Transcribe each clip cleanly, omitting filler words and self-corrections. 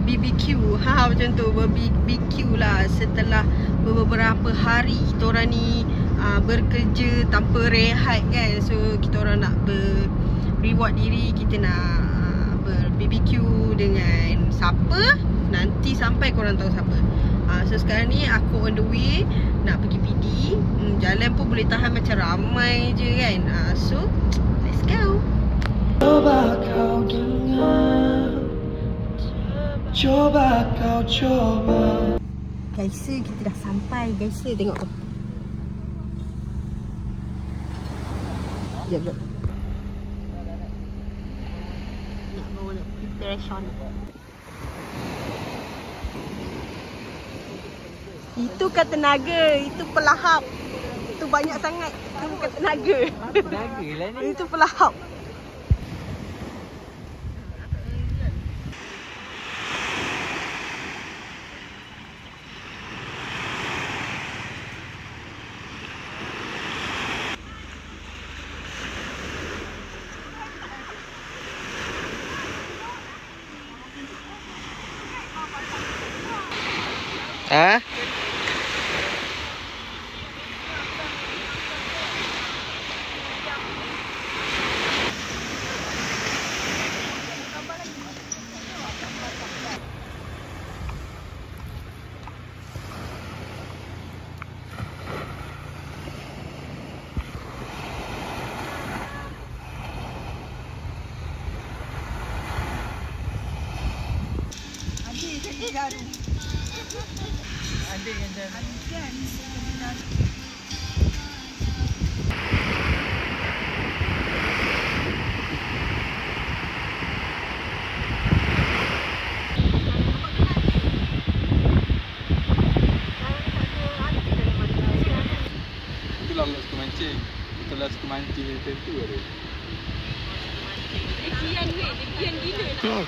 BBQ. Macam tu, BBQ lah. Setelah beberapa hari kita orang ni bekerja tanpa rehat kan. So kita orang nak reward diri. Kita nak BBQ dengan siapa? Nanti sampai korang tahu siapa. So sekarang ni aku on the way nak pergi PD. Jalan pun boleh tahan macam ramai je kan. So let's go. Coba kau dengar, coba kau coba. Guys, kita dah sampai. Guys, tengok tu. Sekejap. Nak bawa preparation. Itu kan tenaga, itu pelahap. Itu banyak sangat. Itu bukan tenaga. Tenaga lah ni. Itu pelahap. Garu. Ada yang dah. Itulah suka mancing. Itulah suka mancing tentu ada. Kian weh, kian gila.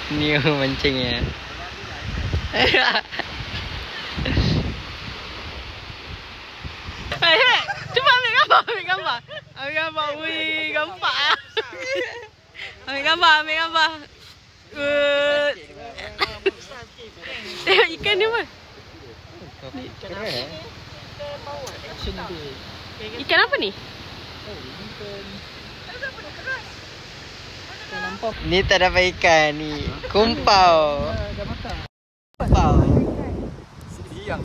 New mancingnya. Cuba ambil gambar. Ambil gambar. Wih, gampak ah. Ambil gambar. Tengok ikan dia apa? Ikan apa ni? Ni tak dapat ikan ni. Kumpau. Kumpau. Siang.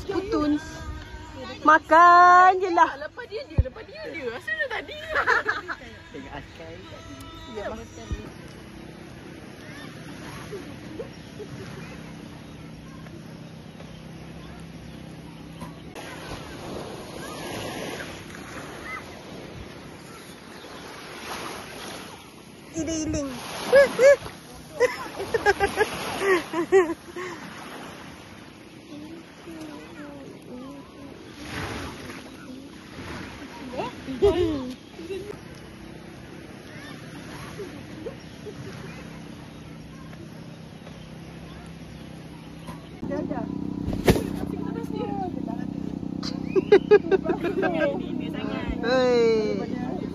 Putus. Makan je lah. Lepas dia. Asal dia tadi. Tengok askar tadi. Ya, makan. Iling.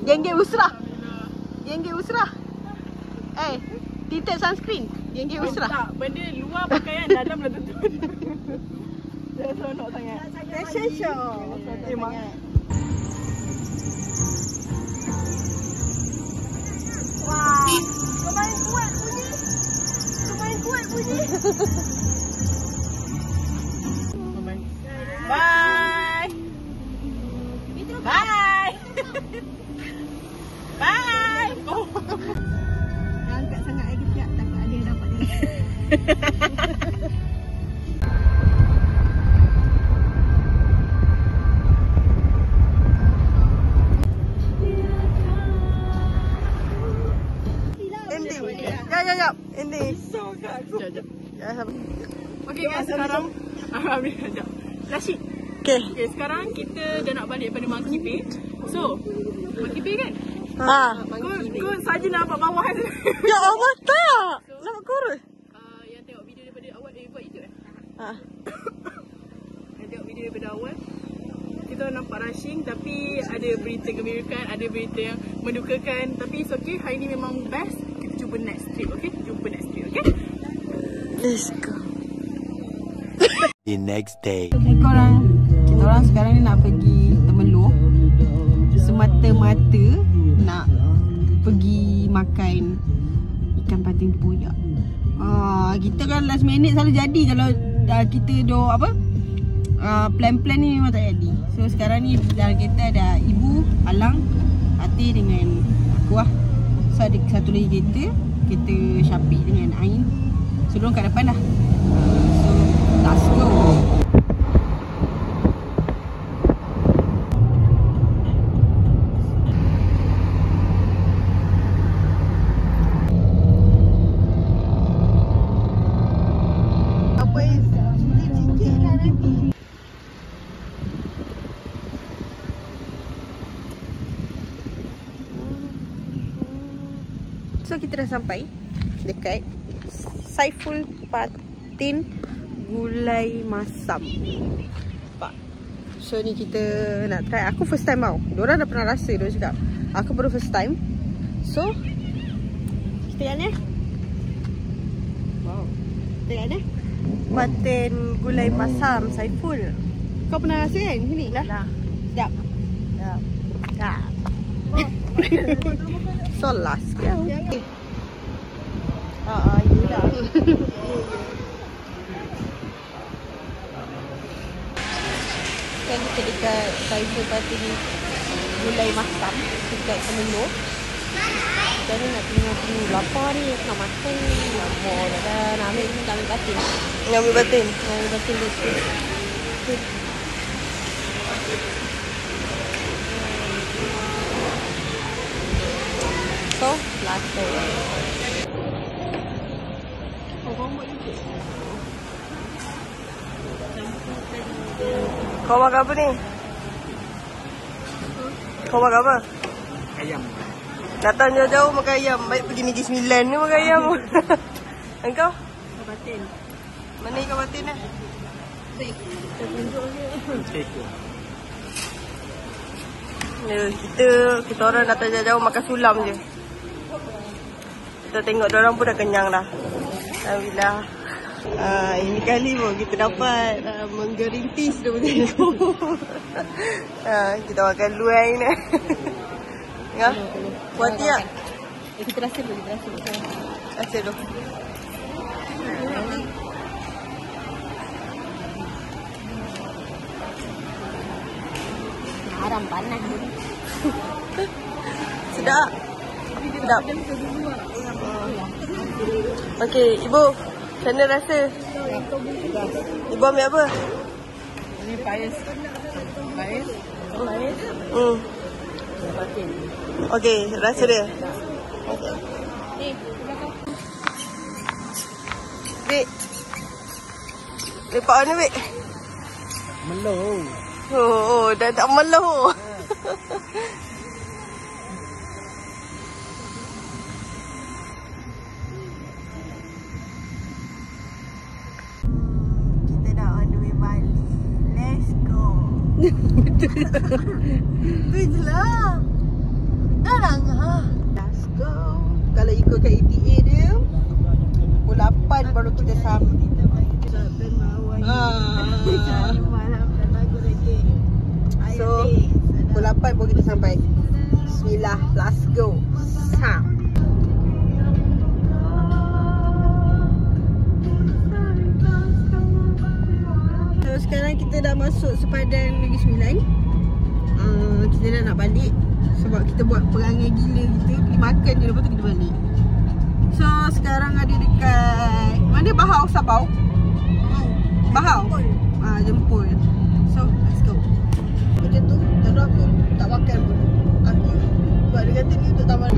Geng-geng Usrah. Tinted sunscreen. Geng-geng Usrah. Tak, benda luar pakaian dalam dah tentu. Dia seronok sangat. Fashion show. Memang. Wah, kau main kuat bunyi. Bye. Bye. Bye. Jangan angkat sangat lagi sekejap. Takut ada yang dapat dia. ni? Risau kat aku. Jangan. Okay guys, sekarang ambil sekejap. Rashid. Okay. Okay, sekarang kita dah nak balik pada Monkey Bay. So, Monkey Bay kan? Kau saja nampak bawah je. Ya Allah, tak. Nampak kurus. Yang tengok video daripada awal buat itu Ha. Yang tengok video daripada awal, kita nampak rushing tapi ada berita gembirakan, ada berita yang mendukakan. Tapi it's okay, hari ni memang best. Kita jumpa next trip, okay? Jumpa next trip, okay? Let's go. The next day. Kita orang sekarang ni nak pergi Temelloh. Semata-mata nak pergi makan ikan patin tempoyak. Kita kan last minute selalu jadi kalau kita plan-plan ni memang tak jadi. So sekarang ni dalam kereta ada ibu, Alang, Ati dengan aku lah. So ada satu lagi kereta Syafiq dengan Ain. So diorang kat depan dah. So let's go. So kita dah sampai dekat Saiful Patin Gulai Masam. Nampak? So ni kita nak try. Aku first time tau. Diorang dah pernah rasa, diorang cakap. Aku baru first time. So kita lihat ni. Wow. Kita lihat ni. Patin Gulai Masam Saiful. Kau pernah rasa kan sini? Dah. Sedap. Sedap. So last ya. Yelah. Kan kita dekat Saiful Patin Gulai Masam dekat Temelloh. Kita ni nak tengok lapar ni, nak makan ni. Lapar dah. Nak ambil patin. Nak ambil batin? Nak ambil batin dia tu. So, last day. Kau makan apa ni? Kau makan apa? Ayam. Datang jauh-jauh makan ayam. Baik pergi Negeri Sembilan ni makan ayam. Engkau? Batin. Mana ikan batin ni? Ya, kita orang datang jauh-jauh makan sulam je. Kita tengok diorang pun dah kenyang dah. Alhamdulillah. Ini kali pun kita dapat menggerintis dia punya kita makan luar ni. Ya? Puas hati tak? Kita rasa dulu, Rasa dulu. Haram panas tu. Sedap. Sedap. Okey, Ibu. Macam mana rasa? Ibu ambil apa? Ini payas. Payas. Batin. Okey, rasa dia. Okey. Ni, Bik. Lepak mana, Bik? Meloh. Oh, dah tak meloh. Kita dah on the way balik. Let's go. Tu je lah. Dah lah. Let's go. Kalau ikutkan ETA dia, pukul 8 baru kita sampai. So, pukul 8 baru kita sampai. Bismillah, let's go. Sam. So, sekarang kita dah masuk sepadan Negeri Sembilan. Kita dah nak balik sebab kita buat perangai gila kita. Pergi makan je, lepas tu kita balik. So, sekarang ada dekat mana? Bahau Sabau. Bahau? Jempol. So, let's go. Macam tu, lalu aku tak makan pun. Aku sebab dia kata ni untuk taman.